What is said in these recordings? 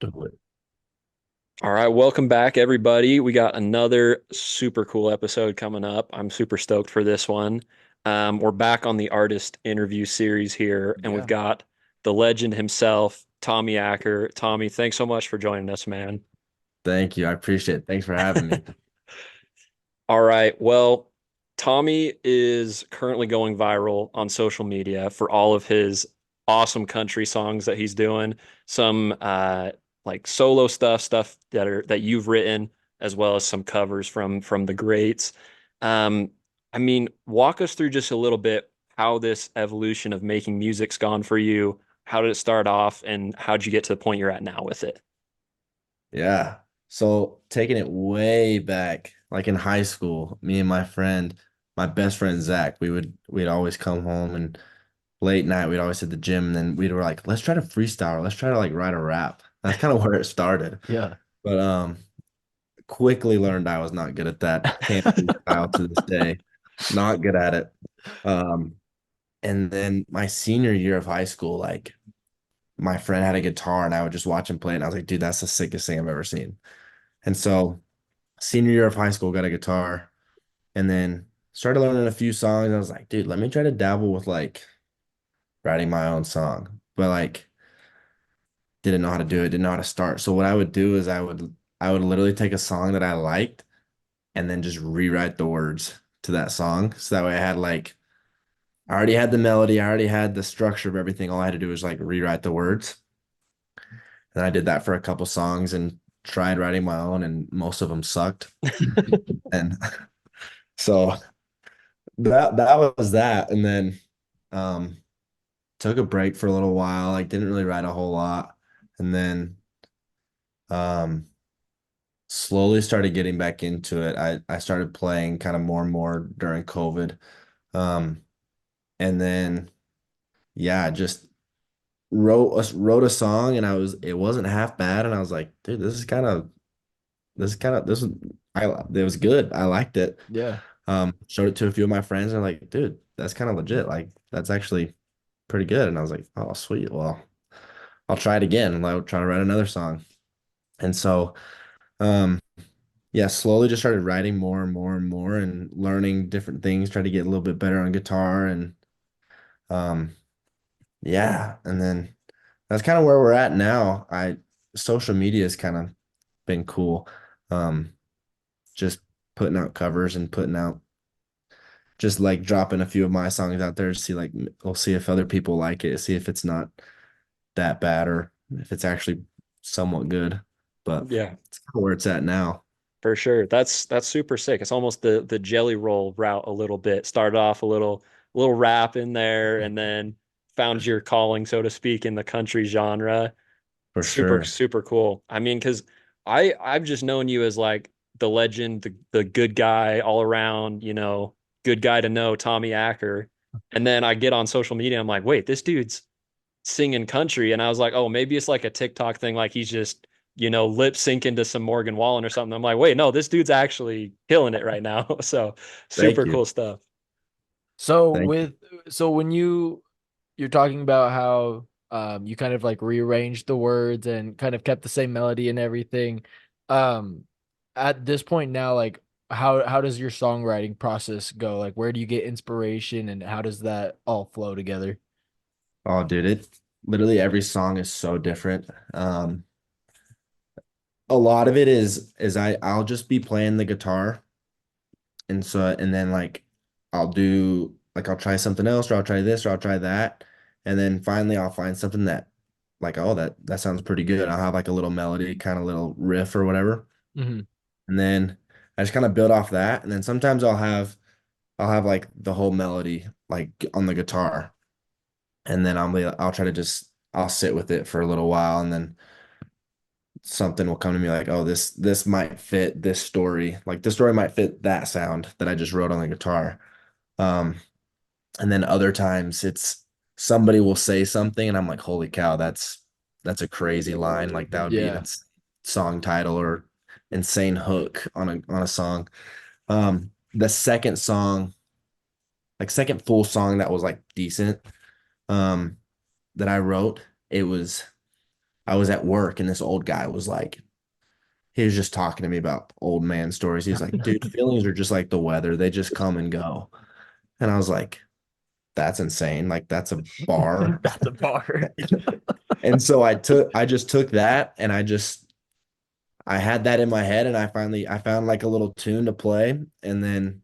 Do it. All right, welcome back, everybody. We got another super cool episode coming up. I'm super stoked for this one. We're back on the artist interview series here, and we've Yeah. got the legend himself, Tommy Acker. Tommy, thanks so much for joining us, man. Thank you. I appreciate it. Thanks for having me. All right, well, Tommy is currently going viral on social media for all of his awesome country songs that he's doing. Some like solo stuff that you've written, as well as some covers from the greats. Um, I mean, walk us through just a little bit how this evolution of making music's gone for you. How did it start off, and how'd you get to the point you're at now with it? Yeah. So taking it way back, like in high school, me and my best friend Zach, we'd always come home and late night we'd always hit the gym and then we'd were like, let's try to freestyle, let's try to like write a rap. That's kind of where it started. Yeah. But quickly learned I was not good at that. Can't freestyle to this day. Not good at it. Um, and then my senior year of high school, like my friend had a guitar and I would just watch him play it. And I was like, dude, that's the sickest thing I've ever seen. And so senior year of high school, got a guitar and then started learning a few songs. I was like, dude, let me try to dabble with like writing my own song. But like didn't know how to do it, didn't know how to start. So what I would do is I would literally take a song that I liked and then just rewrite the words to that song. So that way I had like I already had the melody, I already had the structure of everything. All I had to do was like rewrite the words. And I did that for a couple songs and tried writing my own, and most of them sucked. And so that was that. And then um, took a break for a little while. Like didn't really write a whole lot, and then um, slowly started getting back into it. I started playing kind of more and more during COVID, um, and then yeah, just wrote a song, and it wasn't half bad, and I was like, dude, this was it was good. I liked it. Yeah. Showed it to a few of my friends and like, dude, that's kind of legit. Like that's actually pretty good. And I was like, oh, sweet. Well, I'll try it again and I'll try to write another song. And so um yeah, slowly just started writing more and more and more and learning different things, try to get a little bit better on guitar and um yeah, and then that's kind of where we're at now. I Social media has kind of been cool. Um just putting out covers and putting out just like dropping a few of my songs out there to see like we'll see if other people like it, see if it's not that bad or if it's actually somewhat good. But Yeah. it's kind of where it's at now. For sure. That's super sick. It's almost the jelly roll route a little bit. Started off a little rap in there and then found your calling, so to speak, in the country genre. For Super, sure. super cool. I mean, because I've just known you as like the legend, the good guy all around, good guy to know, Tommy Acker. And then I get on social media, I'm like, wait, this dude's singing country. And I was like, oh, maybe it's like a TikTok thing, like he's just, lip syncing to some Morgan Wallen or something. I'm like, wait, no, this dude's actually killing it right now. So super Thank you. cool stuff. So Thank you. with so when you're talking about how you kind of like rearranged the words and kind of kept the same melody and everything, um at this point now, like how does your songwriting process go? Like where do you get inspiration and how does that all flow together? Oh, dude, it literally every song is so different. A lot of it is I'll just be playing the guitar and then like I'll try something else or I'll try this or I'll try that. And then finally I'll find something that like, oh, that sounds pretty good. I'll have like a little melody, kind of little riff or whatever. Hmm. And then I just kind of build off that. And then sometimes I'll have like the whole melody like on the guitar. And then I'll try to just I'll sit with it for a little while and then something will come to me like, oh, this might fit this story. Like this story might fit that sound that I just wrote on the guitar. Um, and then other times it's somebody will say something and I'm like, holy cow, that's a crazy line. Like that would be an Yeah. song title or insane hook on a song. The second song, like second full song that was like decent, um, that I wrote, it was I was at work and this old guy was like, he was just talking to me about old man stories. He was like, dude, feelings are just like the weather. They just come and go. And I was like, that's insane. Like that's a bar. That's a bar. And so I just took that and I had that in my head and I found like a little tune to play. And then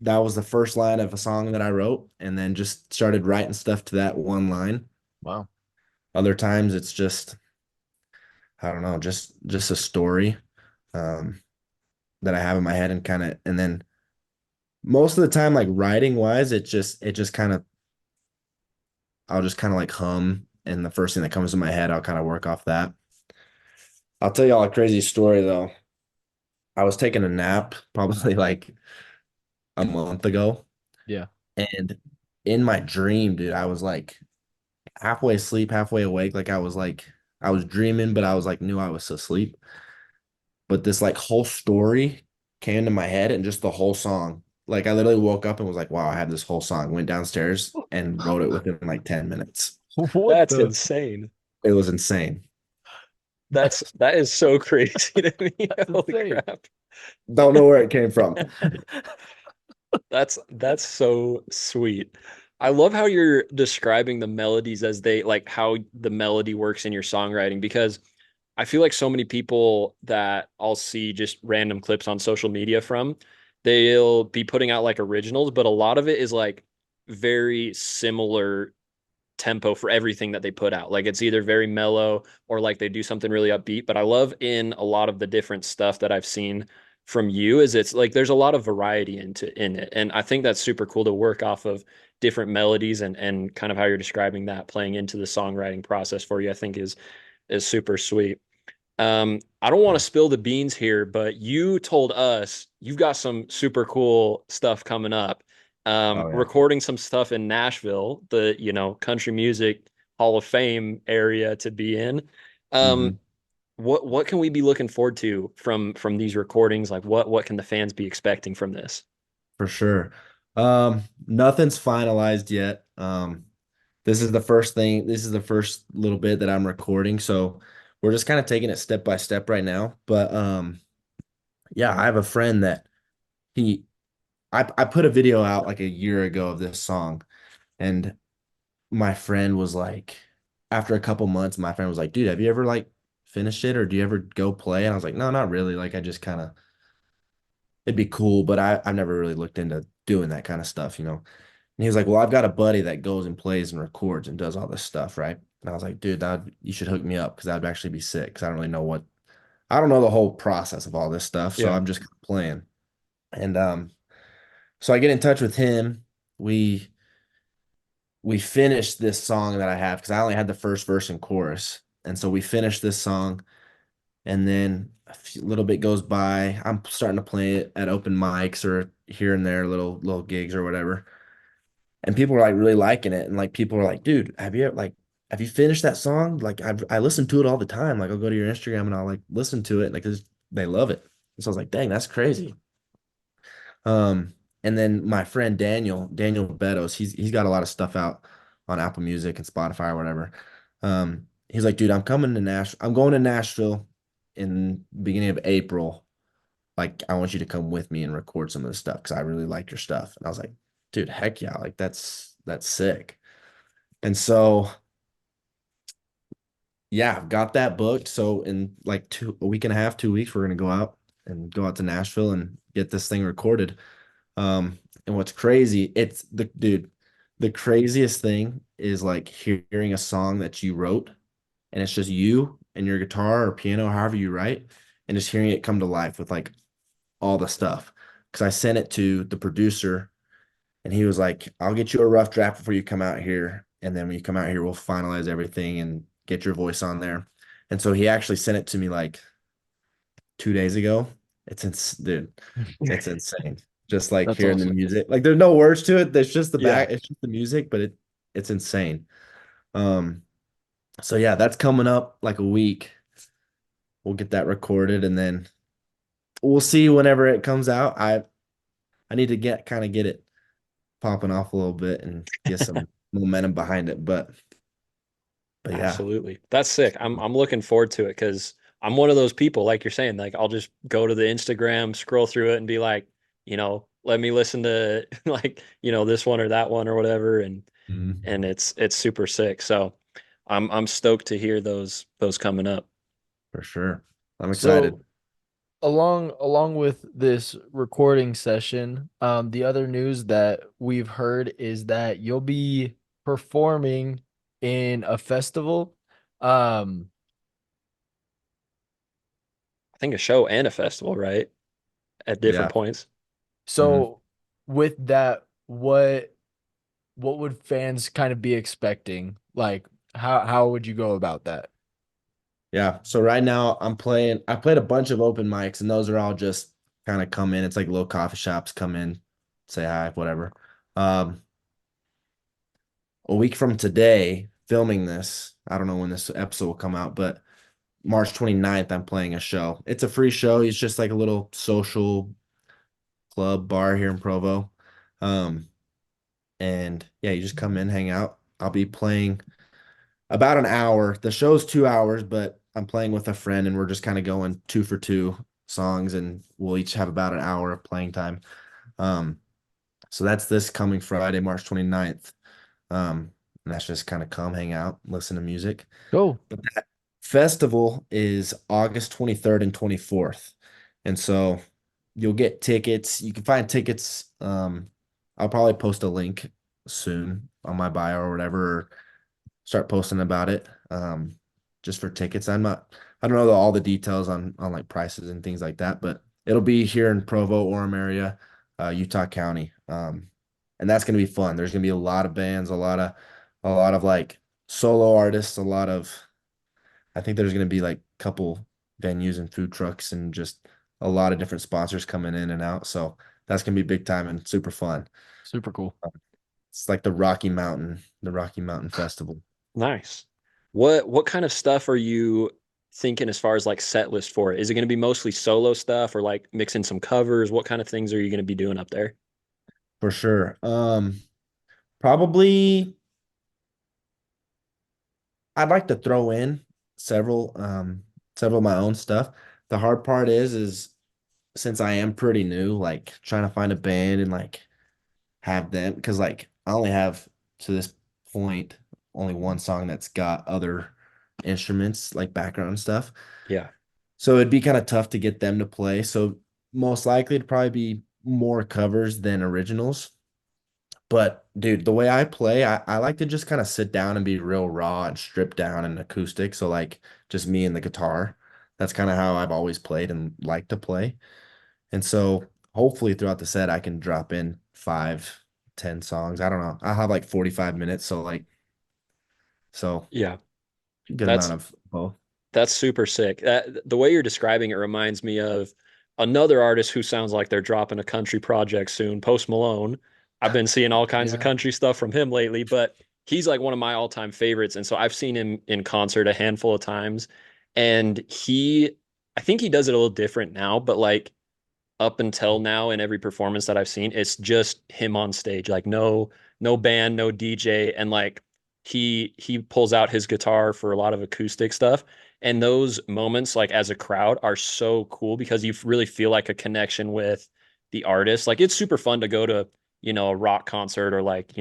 that was the first line of a song that I wrote and then just started writing stuff to that one line. Wow. Other times it's just, I don't know, just a story um, that I have in my head and kind of, and then most of the time, like writing wise, it just kind of, I'll just kind of like hum and the first thing that comes to my head, I'll kind of work off that. I'll tell y'all a crazy story though. I was taking a nap probably like a month ago Yeah. and in my dream, dude, I was like halfway asleep, halfway awake. Like I was dreaming, but I was like knew I was asleep. But this like whole story came to my head and just the whole song. Like I literally woke up and was like, wow, I have this whole song. Went downstairs and wrote it within like 10 minutes. What That's the? insane. It was insane. That is so crazy to me. That's Holy insane. crap. Don't know where it came from. That's so sweet. I love how you're describing the melodies as they like how the melody works in your songwriting because I feel like so many people that I'll see just random clips on social media from, they'll be putting out like originals, but a lot of it is like very similar tempo for everything that they put out. Like it's either very mellow or like they do something really upbeat. But I love in a lot of the different stuff that I've seen from you is it's like there's a lot of variety in it. And I think that's super cool to work off of different melodies and kind of how you're describing that playing into the songwriting process for you, I think is super sweet. I don't want to spill the beans here, but you told us you've got some super cool stuff coming up. Oh yeah. Recording some stuff in Nashville, the country music Hall of Fame area to be in. Um, Hmm. what can we be looking forward to from these recordings? Like what can the fans be expecting from this? For sure. Nothing's finalized yet. This is the first thing, this is the first little bit that I'm recording. So we're just kind of taking it step by step right now. But yeah, I have a friend that he I put a video out like a year ago of this song, and my friend was like, after a couple months, my friend was like, dude, have you ever like finished it or do you ever go play? And I was like, no, not really. Like I just kind of it'd be cool, but I've never really looked into doing that kind of stuff, you know. And he was like, well, I've got a buddy that goes and plays and records and does all this stuff, right? And I was like, dude, you should hook me up because that'd actually be sick. Because I don't know the whole process of all this stuff, so Yeah. I'm just kind of playing. And so I get in touch with him. We we finished this song that I have because I only had the first verse and chorus. And so we finished this song, and then little bit goes by. I'm starting to play it at open mics or here and there, little gigs or whatever. And people are like really liking it. And like people are like, dude, have you finished that song? Like I listen to it all the time. Like I'll go to your Instagram and I'll like listen to it. Like they love it. So I was like, dang, that's crazy. Um, and then my friend Daniel Bedos, he's got a lot of stuff out on Apple Music and Spotify or whatever. He's like, dude, I'm going to Nashville in beginning of April. Like, I want you to come with me and record some of the stuff because I really like your stuff. And I was like, dude, heck yeah, like that's sick. And so yeah, I've got that booked. So in like a week and a half, 2 weeks, we're gonna go out to Nashville and get this thing recorded. And what's crazy, the craziest thing is like hearing a song that you wrote and it's just you and your guitar or piano, however you write, and just hearing it come to life with like all the stuff. Because I sent it to the producer and he was like, I'll get you a rough draft before you come out here. And then when you come out here, we'll finalize everything and get your voice on there. And so he actually sent it to me like 2 days ago. Dude, it's insane. Just like That's hearing the awesome. music. Like there's no words to it. There's just Yeah. it's just the music, but it's insane. Um, so yeah, that's coming up like a week. We'll get that recorded and then we'll see whenever it comes out. I need to get it popping off a little bit and get some momentum behind it. But But yeah. Absolutely. That's sick. I'm looking forward to it because I'm one of those people, like you're saying, like I'll just go to the Instagram, scroll through it and be like, let me listen to like, this one or that one or whatever. And Mhm. it's super sick. So I'm stoked to hear those coming up. For sure. I'm excited. So along with this recording session, the other news that we've heard is that you'll be performing in a festival. Um, I think a show and a festival, right? At different Yeah. points. Mhm. so with that, what would fans kind of be expecting? Like how would you go about that? Yeah. So right now I played a bunch of open mics and those are all just kind of come in. It's like little coffee shops come in, say hi, whatever. Um, a week from today, filming this, I don't know when this episode will come out, but March 29th, I'm playing a show. It's a free show. It's just like a little social club bar here in Provo. Um, and yeah, you just come in, hang out. I'll be playing about an hour. The show's 2 hours, but I'm playing with a friend and we're just kind of going two for two songs and we'll each have about an hour of playing time. Um, so that's this coming Friday, March 29th. And that's just kind of come hang out, listen to music. Go. But that festival is August 23rd and 24th. And so you'll get tickets. You can find tickets. I'll probably post a link soon on my bio or whatever, or start posting about it. Just for tickets. I don't know all the details on like prices and things like that, but it'll be here in Provo, Orem area, Utah County. And that's gonna be fun. There's gonna be a lot of bands, a lot of like solo artists, I think there's gonna be like a couple venues and food trucks and just a lot of different sponsors coming in and out. So that's gonna be big time and super fun. Super cool. It's like the Rocky Mountain Festival. Nice. What kind of stuff are you thinking as far as like set list for it? Is it going to be mostly solo stuff or like mixing some covers? What kind of things are you going to be doing up there? For sure. Probably I'd like to throw in several of my own stuff. The hard part is since I am pretty new, like trying to find a band and like have them because like I only have to this point only one song that's got other instruments like background stuff. Yeah. So it'd be kind of tough to get them to play. So most likely it'd probably be more covers than originals. But dude, the way I play, I like to just kind of sit down and be real raw and stripped down and acoustic. So like just me and the guitar. That's kind of how I've always played and like to play. And so hopefully throughout the set I can drop in 5, 10 songs. I don't know. I'll have like 45 minutes. So Yeah. good amount That's of both. That's super sick. The way you're describing it reminds me of another artist who sounds like they're dropping a country project soon, Post Malone. I've been seeing all kinds of Yeah, country stuff from him lately, but he's like one of my all-time favorites. And so I've seen him in concert a handful of times. And I think he does it a little different now, but like up until now in every performance that I've seen, it's just him on stage, like no band, no DJ, and like he pulls out his guitar for a lot of acoustic stuff. And those moments, like as a crowd, are so cool because you really feel like a connection with the artist. Like it's super fun to go to, a rock concert or like,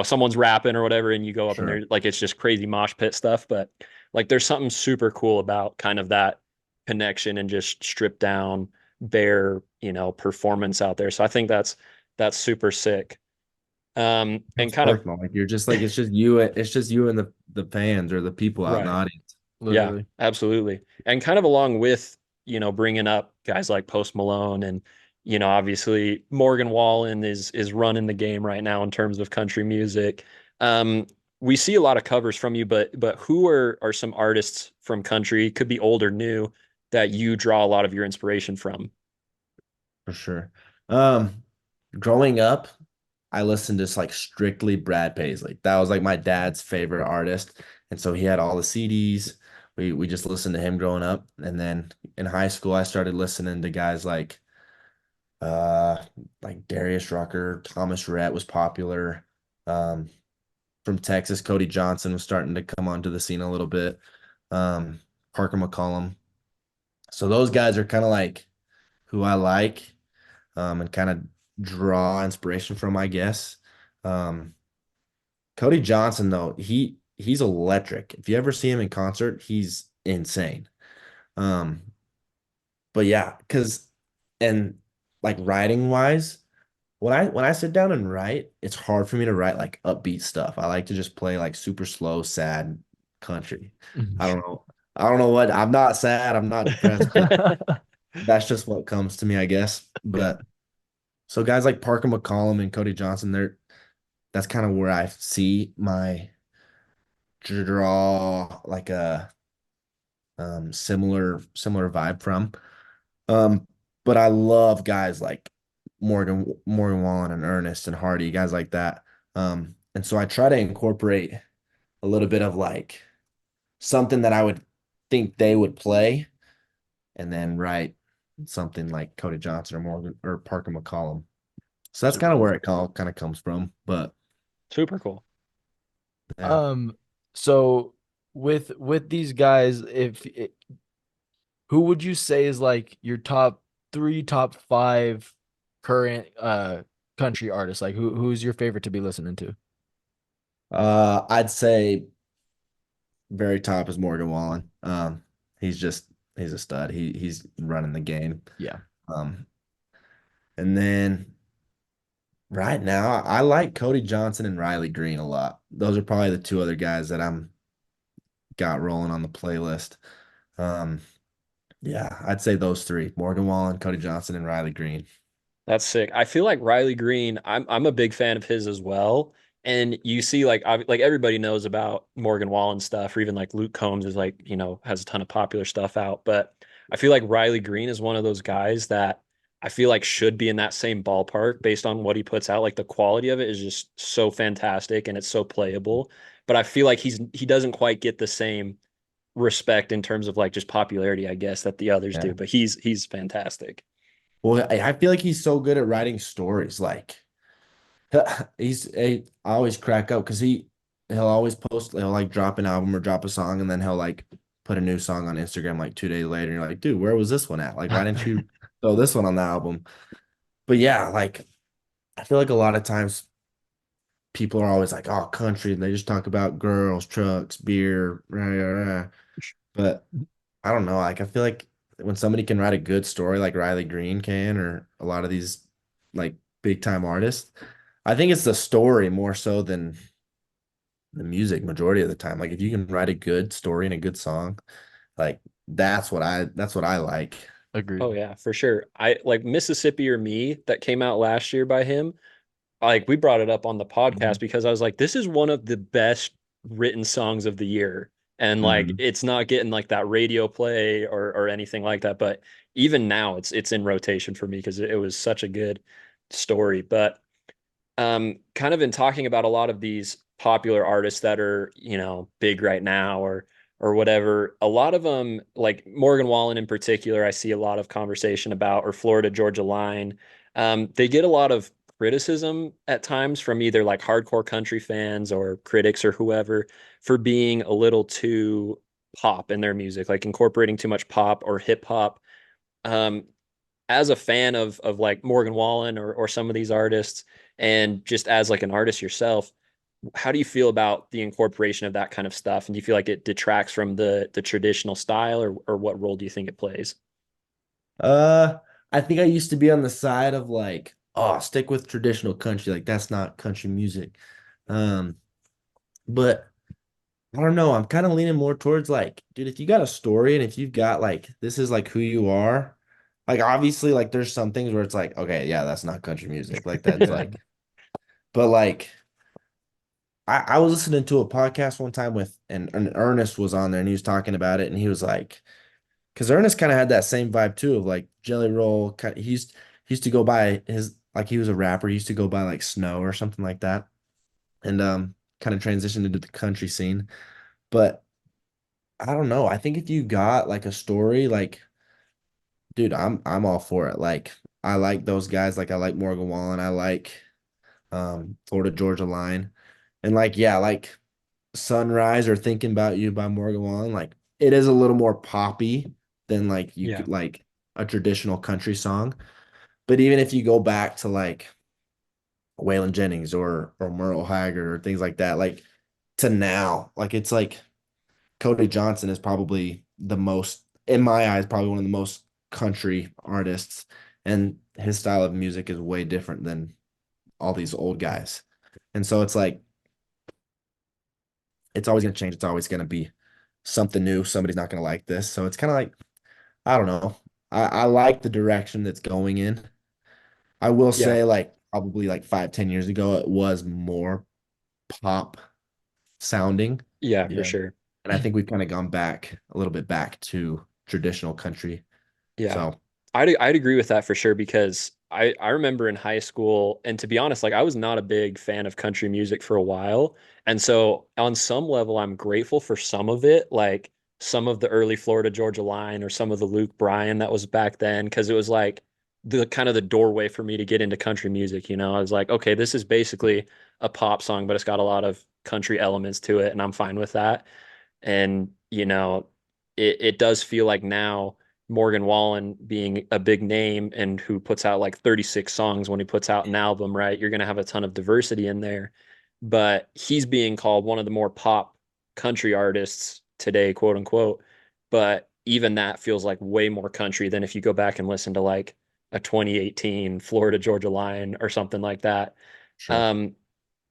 someone's rapping or whatever, and you go up and sure. they're like it's just crazy mosh pit stuff. But like there's something super cool about kind of that connection and just stripped down bare, performance out there. So I think that's super sick. And It's kind of personal. Like you're just like it's just you and the fans or the people out in the right. audience. Yeah, Literally. absolutely. And kind of along with, bringing up guys like Post Malone and, obviously Morgan Wallen is running the game right now in terms of country music. Um, we see a lot of covers from you, but who are some artists from country, could be old or new, that you draw a lot of your inspiration from? For sure. Um, Growing up, I listened to just like strictly Brad Paisley. That was like my dad's favorite artist. And so he had all the CDs. We just listened to him growing up. And then in high school, I started listening to guys uh like Darius Rucker, Thomas Rhett was popular. Um, from Texas, Cody Johnson was starting to come onto the scene a little bit. Um, Parker McCollum. So those guys are kind of like who I like, and kind of draw inspiration from, I guess. Um, Cody Johnson, though, he's electric. If you ever see him in concert, he's insane. Um, but yeah, because and like writing wise, when I sit down and write, it's hard for me to write like upbeat stuff. I like to just play like super slow, sad country. I don't know. I don't know what I'm not sad, I'm not depressed, but that's just what comes to me, I guess. But so guys like Parker McCollum and Cody Johnson, that's kind of where I see my draw like a similar vibe from. Um, but I love guys like Morgan Wallen and Ernest and Hardy, guys like that. And so I try to incorporate a little bit of like something that I would think they would play, and then write something like Cody Johnson or Morgan or Parker McCollum. So that's kind Super of where cool. it all kind of comes from. But Super cool. yeah. Um, so with these guys, who would you say is like your top three, top five current country artists? Like who's your favorite to be listening to? I'd say very top is Morgan Wallen. He's just he's a stud. He's running the game. Yeah, Um, and then right now I like Cody Johnson and Riley Green a lot. Those are probably the two other guys that I'm got rolling on the playlist. Um, yeah, I'd say those three: Morgan Wallen, Cody Johnson, and Riley Green. That's sick. I feel like Riley Green, I'm a big fan of his as well. And you see like everybody knows about Morgan Wallen stuff, or even like Luke Combs is like, has a ton of popular stuff out. But I feel like Riley Green is one of those guys that I feel like should be in that same ballpark based on what he puts out. Like the quality of it is just so fantastic and it's so playable. But I feel like he doesn't quite get the same respect in terms of like just popularity, I guess, that the others Yeah. do. But he's fantastic. Well, I feel like he's so good at writing stories. Like I always crack up because he'll always post, he'll like drop an album or drop a song, and then he'll like put a new song on Instagram like 2 days later, and you're like, dude, where was this one at? Like, why didn't you throw this one on the album? But yeah, like I feel like a lot of times people are always like, oh, country, and they just talk about girls, trucks, beer, rah, rah, rah. But I don't know. Like I feel like when somebody can write a good story like Riley Green can, or a lot of these like big time artists, I think it's the story more so than the music majority of the time. Like if you can write a good story and a good song, like that's what I like. Oh agreed. yeah, for sure. I like Mississippi or Me that came out last year by him. Like we brought it up on the podcast because I was like, this is one of the best written songs of the year. And like Mhm. it's not getting like that radio play or anything like that. But even now it's in rotation for me because it was such a good story. But kind of in talking about a lot of these popular artists that are, big right now or whatever, a lot of them, like Morgan Wallen in particular, I see a lot of conversation about, or Florida Georgia Line. They get a lot of criticism at times from either like hardcore country fans or critics or whoever for being a little too pop in their music, like incorporating too much pop or hip hop. Um, as a fan of like Morgan Wallen or some of these artists, and just as like an artist yourself, how do you feel about the incorporation of that kind of stuff? And do you feel like it detracts from the traditional style, or what role do you think it plays? Uh, I think I used to be on the side of like, oh, stick with traditional country. Like that's not country music. Um, but I don't know. I'm kind of leaning more towards like, dude, if you got a story and if you've got like, this is like who you are, like obviously, like there's some things where it's like, okay, yeah, that's not country music. Like that's Yeah. like, but like, I was listening to a podcast one time with, and Ernest was on there and he was talking about it and he was like, because Ernest kind of had that same vibe too of like Jelly Roll. He used to go by his like he was a rapper. He used to go by like Snow or something like that, and kind of transitioned into the country scene. But I don't know. I think if you got like a story, like dude, I'm all for it. Like I like those guys. Like I like Morgan Wallen. I like Florida Georgia Line. And like, yeah, like Sunrise or Thinking About You by Morgan Wallen, like it is a little more poppy than like you Yeah. could like a traditional country song. But even if you go back to like Waylon Jennings or Merle Haggard or things like that, like to now, like it's like Cody Johnson is probably the most, in my eyes, probably one of the most country artists, and his style of music is way different than all these old guys. And so it's like it's always gonna change. It's always gonna be something new. Somebody's not gonna like this. So it's kind of like, I don't know. I like the direction that's going in. I will Yeah. say, like, probably like 5, 10 years ago, it was more pop sounding. Yeah, for Yeah. sure. And I think we've kind of gone back a little bit back to traditional country. Yeah. So, I'd agree with that for sure because I remember in high school, and to be honest, like I was not a big fan of country music for a while. And so on some level, I'm grateful for some of it, like some of the early Florida Georgia Line or some of the Luke Bryan that was back then, because it was like the kind of the doorway for me to get into country music, you know. I was like, okay, this is basically a pop song, but it's got a lot of country elements to it, and I'm fine with that. And, you know, it does feel like now Morgan Wallen being a big name and who puts out like 36 songs when he puts out an album, right? You're going to have a ton of diversity in there. But he's being called one of the more pop country artists today, quote unquote. But even that feels like way more country than if you go back and listen to like a 2018 Florida Georgia Line or something like that. sure. Um,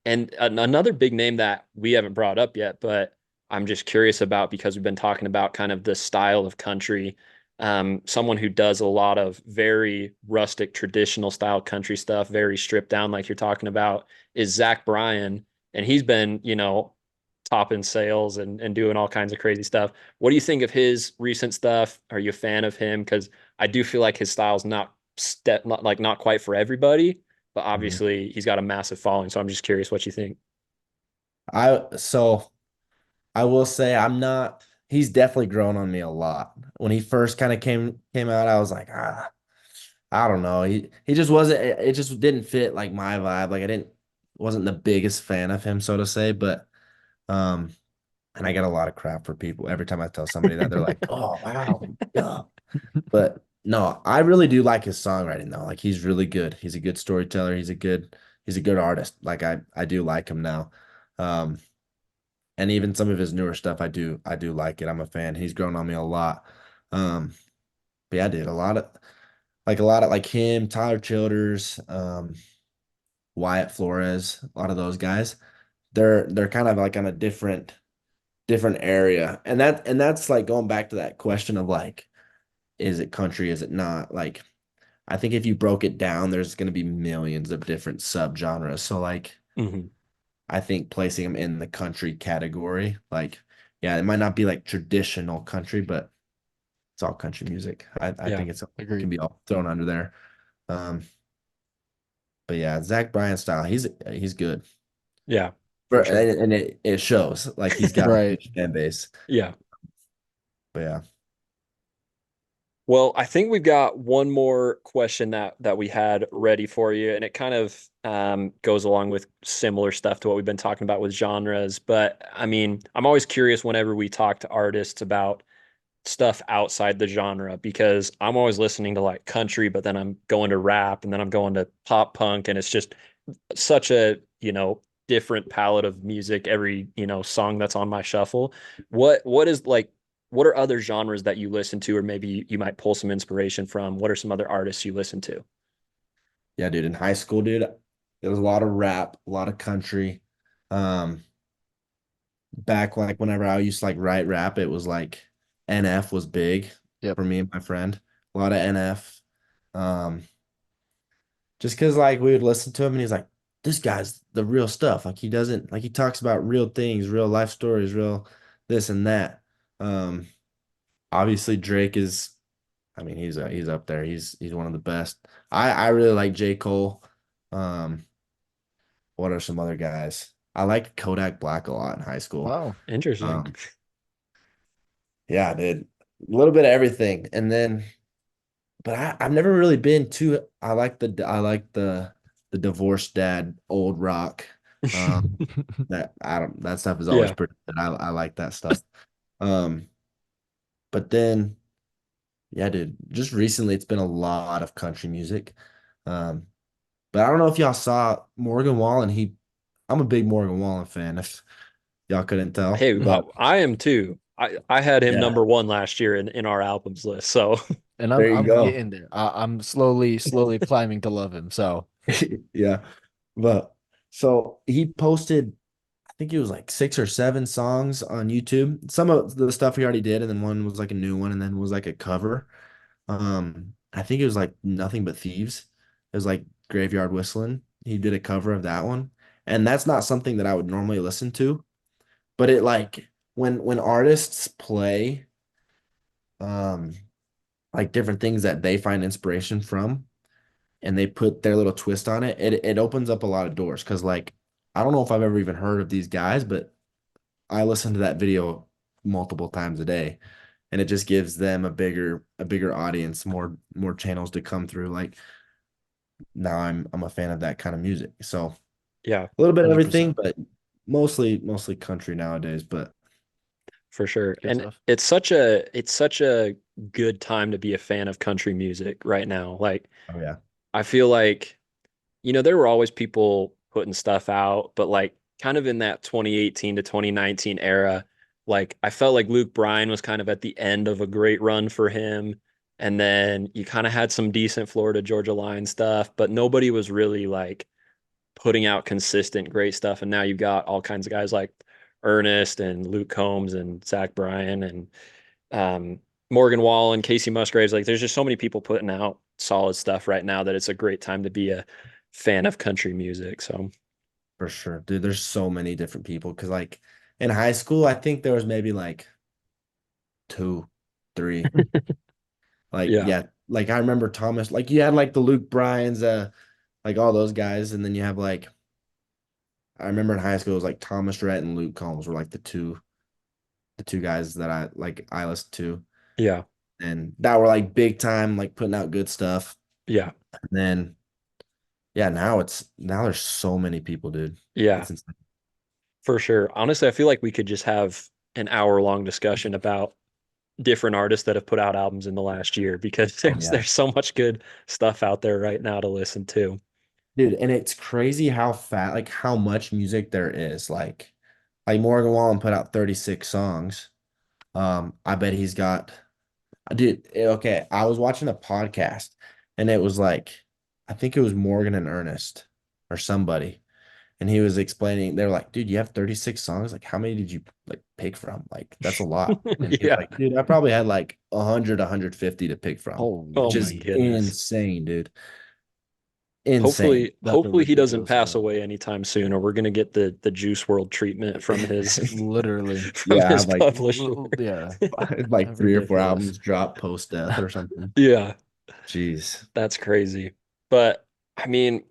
and another big name that we haven't brought up yet, but I'm just curious about because we've been talking about kind of the style of country. Someone who does a lot of very rustic, traditional style country stuff, very stripped down, like you're talking about, is Zach Bryan. And he's been, you know, topping sales and doing all kinds of crazy stuff. What do you think of his recent stuff? Are you a fan of him? Because I do feel like his style's not quite for everybody, but Mhm. obviously he's got a massive following. So I'm just curious what you think. So I will say I'm not, he's definitely grown on me a lot. When he first kind of came out, I was like, I don't know. He just wasn't, it just didn't fit like my vibe. Like I didn't wasn't the biggest fan of him, so to say, but um and I get a lot of crap for people every time I tell somebody that they're like, "Oh, wow." Yeah. But no, I really do like his songwriting though. Like he's really good. He's a good storyteller. He's a good artist. Like I do like him now. Um and even some of his newer stuff I do like it. I'm a fan. He's grown on me a lot. Um but yeah, dude, a lot of like him, Tyler Childers, Wyatt Flores, a lot of those guys. They're kind of like on a different area. And that's like going back to that question of like, is it country, is it not? Like I think if you broke it down, there's going to be millions of different subgenres. So like Hmm. I think placing them in the country category, like yeah, it might not be like traditional country, but it's all country music. I Yeah, think it can Agreed. be all thrown under there. Um, but yeah, Zach Bryan style, he's good. yeah, For for sure. and it shows like he's got a Right. huge fan base. Yeah. But yeah. Well, I think we've got one more question that we had ready for you, and it kind of goes along with similar stuff to what we've been talking about with genres. But I mean, I'm always curious whenever we talk to artists about stuff outside the genre because I'm always listening to like country, but then I'm going to rap, and then I'm going to pop punk, and it's just such a, you know, different palette of music every, you know, song that's on my shuffle. What is like what are other genres that you listen to or maybe you might pull some inspiration from? What are some other artists you listen to? Yeah, dude, in high school, dude, there was a lot of rap, a lot of country. Um, back like whenever I used to like write rap, it was like NF was big Yep. for me and my friend. A lot of NF. Um, just because like we would listen to him and he's like, this guy's the real stuff. Like he doesn't like he talks about real things, real life stories, real this and that. Um, obviously Drake is, I mean, he's up there. He's one of the best. I really like J. Cole. Um, what are some other guys? I like Kodak Black a lot in high school. Wow. Interesting. Um, yeah, dude, a little bit of everything. And then, but I've never really been too. I like the divorced dad old rock. Um, that I don't that stuff is always Yeah. pretty good. I like that stuff. Um, but then yeah, dude, just recently it's been a lot of country music. Um, but I don't know if y'all saw Morgan Wallen. I'm a big Morgan Wallen fan, if y'all couldn't tell. Hey, But I am too. I had him yeah, number one last year in our albums list. So And there you I'm go. getting there. I'm slowly climbing to love him. So Yeah. But so he posted, I think it was like 6 or 7 songs on YouTube. Some of the stuff he already did, and then one was like a new one, and then was like a cover. I think it was like Nothing But Thieves. It was like Graveyard Whistling. He did a cover of that one. And that's not something that I would normally listen to, but it like when artists play um like different things that they find inspiration from and they put their little twist on it, it opens up a lot of doors. Cause like I don't know if I've ever even heard of these guys, but I listen to that video multiple times a day and it just gives them a bigger audience, more channels to come through. Like now I'm a fan of that kind of music. So yeah, a little bit of everything, 100%. but mostly country nowadays. But for sure. Good And stuff. it's such a good time to be a fan of country music right now. Like oh yeah, I feel like, there were always people putting stuff out, but like kind of in that 2018 to 2019 era, like I felt like Luke Bryan was kind of at the end of a great run for him. And then you kind of had some decent Florida Georgia Line stuff, but nobody was really like putting out consistent great stuff. And now you've got all kinds of guys like Ernest and Luke Combs and Zach Bryan and Morgan Wallen, Casey Musgraves. Like there's just so many people putting out solid stuff right now that it's a great time to be a fan of country music. So for sure, dude. There's so many different people because like in high school, I think there was maybe like two, three. Like yeah, yeah, like I remember Thomas. Like you had like the Luke Bryans, like all those guys, and then you have like I remember in high school it was like Thomas Rhett and Luke Combs were like the two guys that I listened to, yeah, and that were like big time, like putting out good stuff. yeah, And then yeah, now there's so many people, dude. yeah, It's insane. for sure. Honestly, I feel like we could just have an hour long discussion about different artists that have put out albums in the last year because Oh there's yeah. there's so much good stuff out there right now to listen to. Dude, and it's crazy how fat, like how much music there is. Like Morgan Wallen put out 36 songs. I bet he's got, dude, okay. I was watching a podcast and it was like, I think it was Morgan and Ernest or somebody. And he was explaining, they were like, dude, you have 36 songs. Like, how many did you like pick from? Like, that's a lot. And he was Yeah. like, dude, I probably had like 100, 150 to pick from, Oh Oh which my is geez. goodness. insane, dude. Insane. That's a Hopefully he doesn't ridiculous pass amount. away anytime soon, or we're gonna get the Juice World treatment from his Literally. from Yeah, I his have like publisher. Yeah. like 3 or 4 albums Ridiculous. drop post death or something. Yeah, Jeez. that's crazy. But I mean,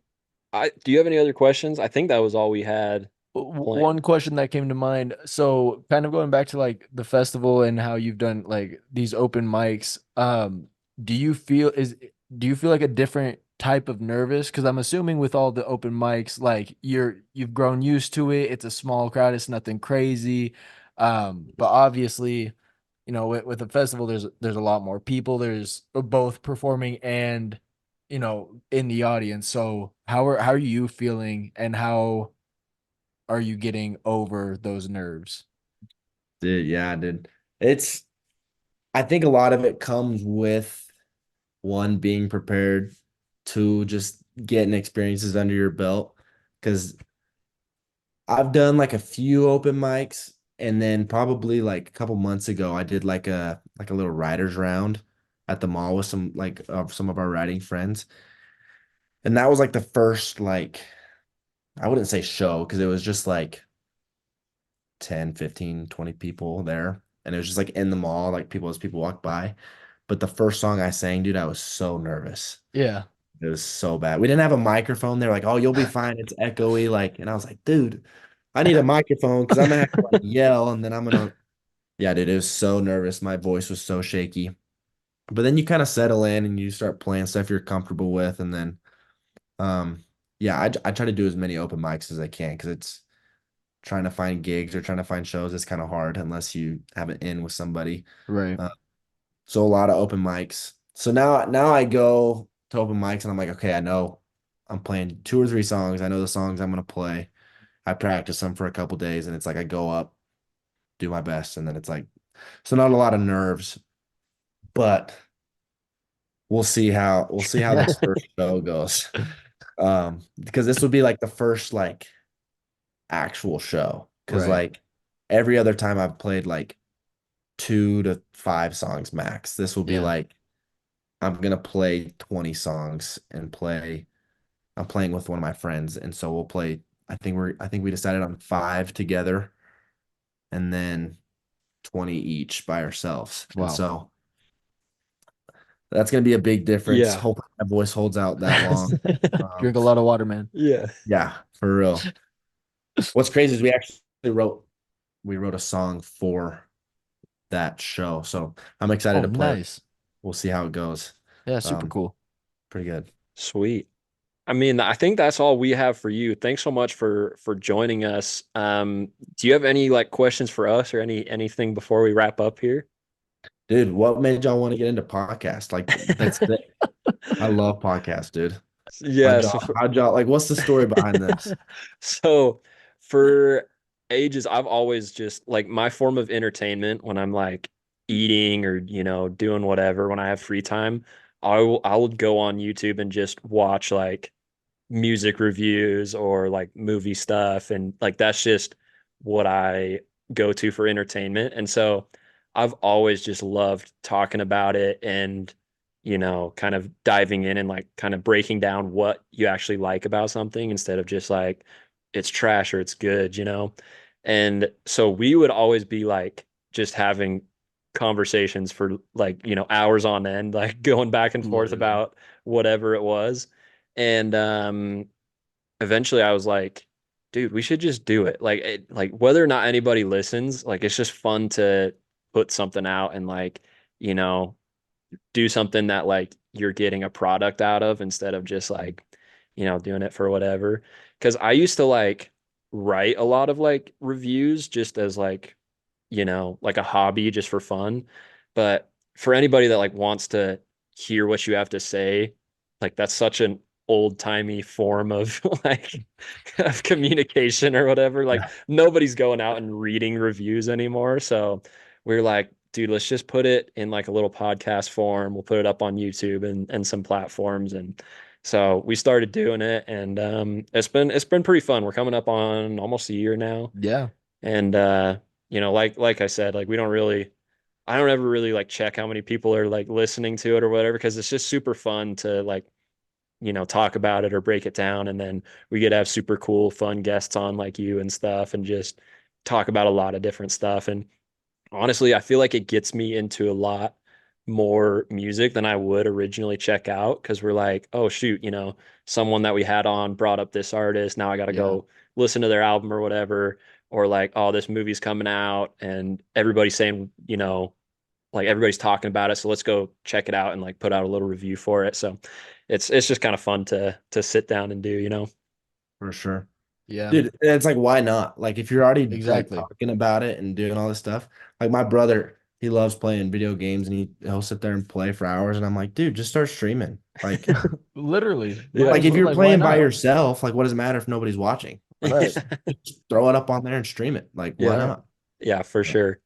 I do you have any other questions? I think that was all we had One planned. question that came to mind. So, kind of going back to like the festival and how you've done like these open mics. Do you feel is do you feel like a different type of nervous? Because I'm assuming with all the open mics, like you've grown used to it. It's a small crowd. It's nothing crazy. But obviously, with a festival, there's a lot more people. There's both performing and in the audience. So how are you feeling, and how are you getting over those nerves? Dude, yeah, dude. It's I think a lot of it comes with one being prepared, two just getting experiences under your belt. Because I've done like a few open mics, and then probably like a couple months ago, I did like a little writers round at the mall with some like of some of our writing friends. And that was like the first like I wouldn't say show because it was just like 10, 15, 20 people there. And it was just like in the mall, like people as people walked by. But the first song I sang, dude, I was so nervous. Yeah. It was so bad. We didn't have a microphone. They were like, "Oh, you'll be fine. It's echoey." Like, and I was like, "Dude, I need a microphone because I'm gonna have to like yell, and then I'm gonna." Yeah, dude, it was so nervous. My voice was so shaky. But then you kind of settle in and you start playing stuff you're comfortable with, and then, um, yeah, I try to do as many open mics as I can because it's trying to find gigs or trying to find shows is kind of hard unless you have an in with somebody. Right. Uh, so a lot of open mics. So now I go to open mics and I'm like, okay, I know I'm playing 2 or 3 songs. I know the songs I'm gonna play. I practice them for a couple days and it's like I go up, do my best, and then it's like so not a lot of nerves, but we'll see how this first show goes. Because this would be like the first like actual show. Because Right. like every other time I've played like 2 to 5 songs max. This will be Yeah. like I'm gonna play 20 songs and play. I'm playing with one of my friends, and so we'll play. I think we decided on 5 together, and then 20 each by ourselves. And Wow. so that's gonna be a big difference. Yeah. Hopefully my voice holds out that long. Um, Drink a lot of water, man. Yeah. yeah, for real. What's crazy is we wrote a song for that show. So I'm excited Oh, to play it. nice. We'll see how it goes. Yeah, super Um, cool. pretty good. Sweet. I mean, I think that's all we have for you. Thanks so much for joining us. Do you have any like questions for us or anything before we wrap up here? Dude, what made y'all want to get into podcast? Like that's sick. I love podcasts, dude. Yeah, How'd so y'all, how'd y'all like what's the story behind this? so for ages, I've always just like my form of entertainment when I'm like eating or doing whatever when I have free time, I will go on YouTube and just watch like music reviews or like movie stuff, and like that's just what I go to for entertainment. And so I've always just loved talking about it and kind of diving in and like kind of breaking down what you actually like about something instead of just like it's trash or it's good. And so we would always be like just having conversations for like hours on end, like going back and forth Literally. about whatever it was. And eventually I was like, dude, we should just do it. Like whether or not anybody listens, like it's just fun to put something out and like, you know, do something that like you're getting a product out of instead of just like, doing it for whatever. Cause I used to like write a lot of like reviews just as like, like a hobby just for fun. But for anybody that like wants to hear what you have to say, like that's such an old-timey form of like of communication or whatever. Like Yeah, nobody's going out and reading reviews anymore. So we're like, dude, let's just put it in like a little podcast form. We'll put it up on YouTube and some platforms. And so we started doing it, and it's been pretty fun. We're coming up on almost a year now. Yeah. And like I said, like I don't ever really like check how many people are like listening to it or whatever, because it's just super fun to like, talk about it or break it down. And then we get to have super cool, fun guests on like you and stuff and just talk about a lot of different stuff. And honestly, I feel like it gets me into a lot more music than I would originally check out, because we're like, oh shoot, someone that we had on brought up this artist. Now I got to Yeah. go listen to their album or whatever. Or like, oh, this movie's coming out and everybody's saying, like everybody's talking about it. So let's go check it out and like put out a little review for it. So it's just kind of fun to sit down and do. for sure. Yeah. Dude, and it's like, why not? Like, if you're already like Exactly. talking about it and doing all this stuff, like my brother, he loves playing video games and he'll sit there and play for hours. And I'm like, dude, just start streaming. Like, Literally. Might Yeah. like as if well. you're Like, why playing by not? yourself, like, what does it matter if nobody's watching? Like, Right. just throw it up on there and stream it. Like, why Yeah. Right. not? Yeah, for sure.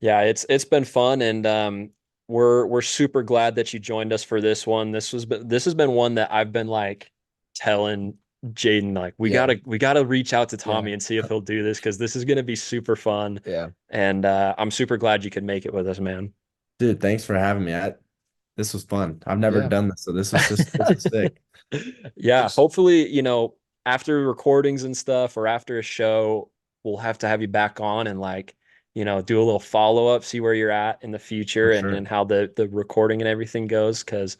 Yeah, it's been fun, and we're super glad that you joined us for this one. This has been one that I've been like telling Jaden, like Yeah. we gotta reach out to Yeah. Tommy and see if he'll do this, because this is gonna be super fun. Yeah. And I'm super glad you could make it with us, man. Dude, thanks for having me. This was fun. I've never Yeah. done this, so this is sick. Yeah, hopefully, after recordings and stuff or after a show, we'll have to have you back on and like, do a little follow up, see where you're at in the For future and sure. how the recording and everything goes. Cause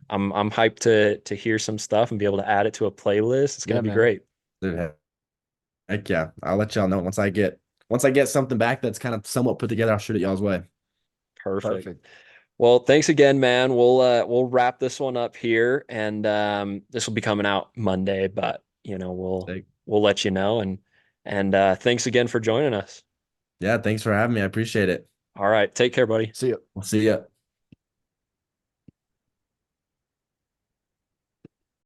I'm hyped to hear some stuff and be able to add it to a playlist. It's gonna Yeah, be man. great. Dude, heck yeah. I'll let y'all know once I get something back that's kind of somewhat put together, I'll shoot it y'all's way. Perfect. Perfect. Well, thanks again, man. We'll wrap this one up here, and this will be coming out Monday, but Like, we'll let you know. And thanks again for joining us. yeah, thanks for having me. I appreciate it. All right, take care, buddy. See ya. We'll see ya.